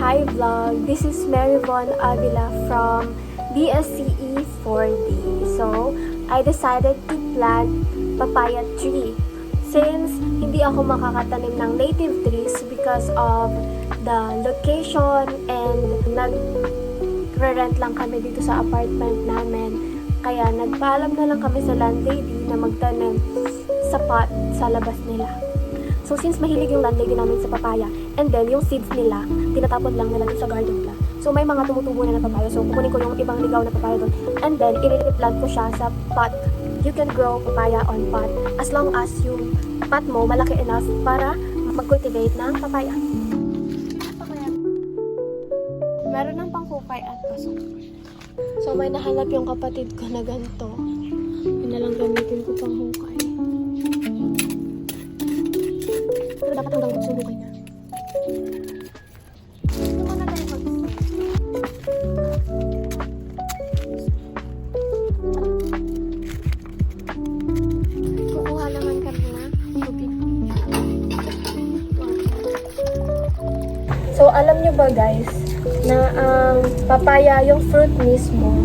Hi vlog! This is Mary Von Avila from BSCE 4D. So, I decided to plant papaya tree. Since hindi ako makakatanim ng native trees because of the location and nag-rent lang kami dito sa apartment namin. Kaya nagpaalam na lang kami sa landlady na magtanim sa pot sa labas nila. So, since mahilig yung landlady namin sa papaya, and then yung seeds nila, tinatapon lang nila sa garden nila. So, may mga tumutubo na papaya. So, kukunin ko yung ibang ligaw na papaya doon. And then, i-replant ko siya sa pot. You can grow papaya on pot as long as yung pot mo malaki enough para mag-cultivate ng papaya. Meron ng pangkukay at pasok. So, may nahanap yung kapatid ko na ganito. Yun na lang gamitin ko pang hukay. Pero dapat hanggang gusto hukay na. Ito muna tayo kukuha naman kami na tubig. So, alam nyo ba guys, na ang papaya, yung fruit mismo,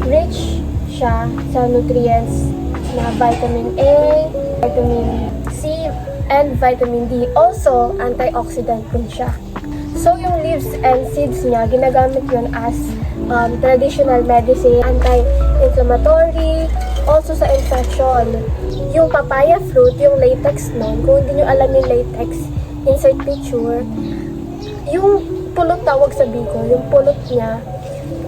rich siya sa nutrients na vitamin A, vitamin C, and vitamin D. Also, antioxidant din siya. So, yung leaves and seeds niya, ginagamit yun as traditional medicine, anti-inflammatory, also sa infection. Yung papaya fruit, yung latex nun, kung hindi nyo alam yung latex, insert picture, yung pulot tawag sa Bicol, yung pulot niya,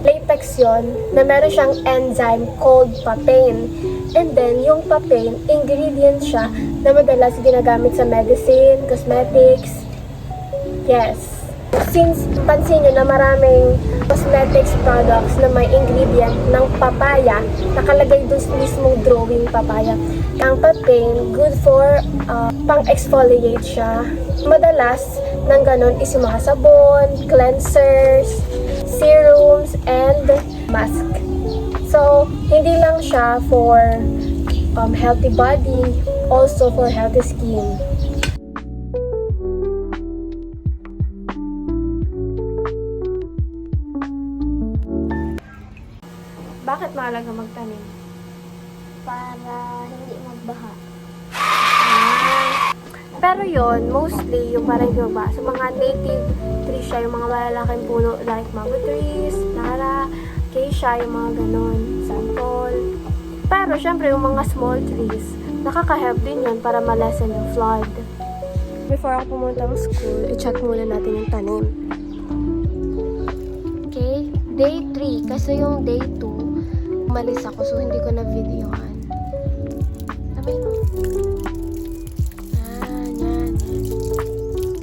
latex yon na meron siyang enzyme called papain. And then, yung papain, ingredient siya na madalas ginagamit sa medicine, cosmetics. Yes. Since pansin nyo na maraming cosmetics products na may ingredient ng papaya, nakalagay dun sa mismong drawing papaya. Ang papain, good for pang-exfoliate siya. Madalas, ng ganon is yung mga sabon, cleansers, serums, and mask. So, hindi lang siya for healthy body, also for healthy skin. Bakit mahalaga magtanim? Para hindi magbaha. Pero yon mostly, yung parang hindi ba, sa mga native trees siya, yung mga malalaking puno like mango trees, nara, acacia, yung mga ganon, santol. Pero syempre, yung mga small trees, nakaka-help din yun para ma-lessen yung flood. Before ako pumunta ng school, i-check muna natin yung tanim. Okay, day 3. Kasi yung day 2, umalis ako so hindi ko na videohan. Sabi mo.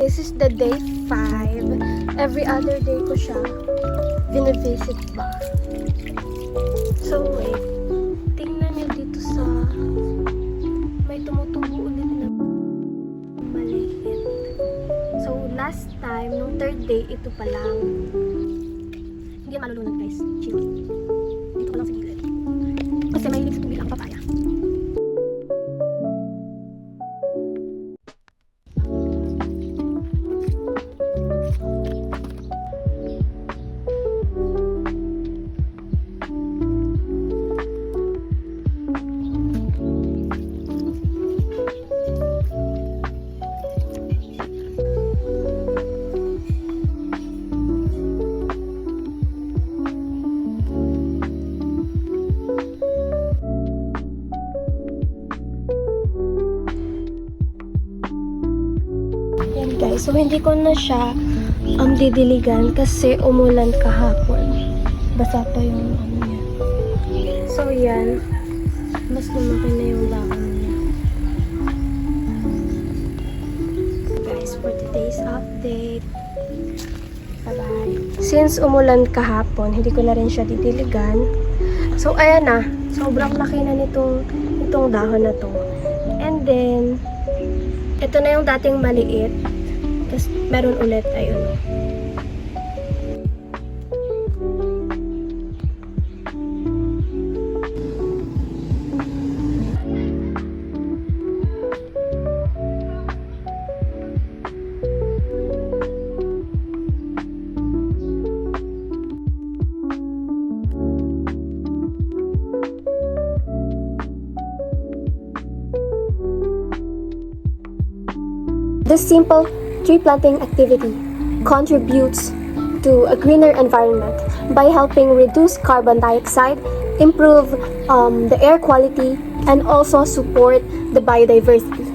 This is the day 5. Every other day ko siya binivisit ba. So, wait. Tingnan nyo dito sa may tumutubo ulit na maliit. So, last time, nung third day, ito pa lang. Hindi malulunod guys. Chill. Dito ko lang sa gilid. Kasi mahilig sa tubig ang papaya. So, hindi ko na siya didiligan kasi umulan kahapon. Basa pa yung ano niya. So, yan. Mas lumaki na yung dahon niya. Guys, for today's update. Bye-bye. Since umulan kahapon, hindi ko na rin siya didiligan. So, ayan na. Sobrang laki na nitong dahon na to. And then, ito na yung dating maliit. Tapos, meron ulit, ayun. This simple tree planting activity contributes to a greener environment by helping reduce carbon dioxide, improve the air quality, and also support the biodiversity.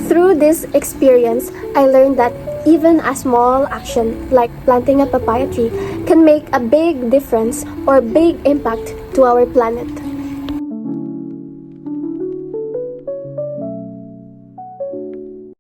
Through this experience, I learned that even a small action like planting a papaya tree can make a big difference or big impact to our planet.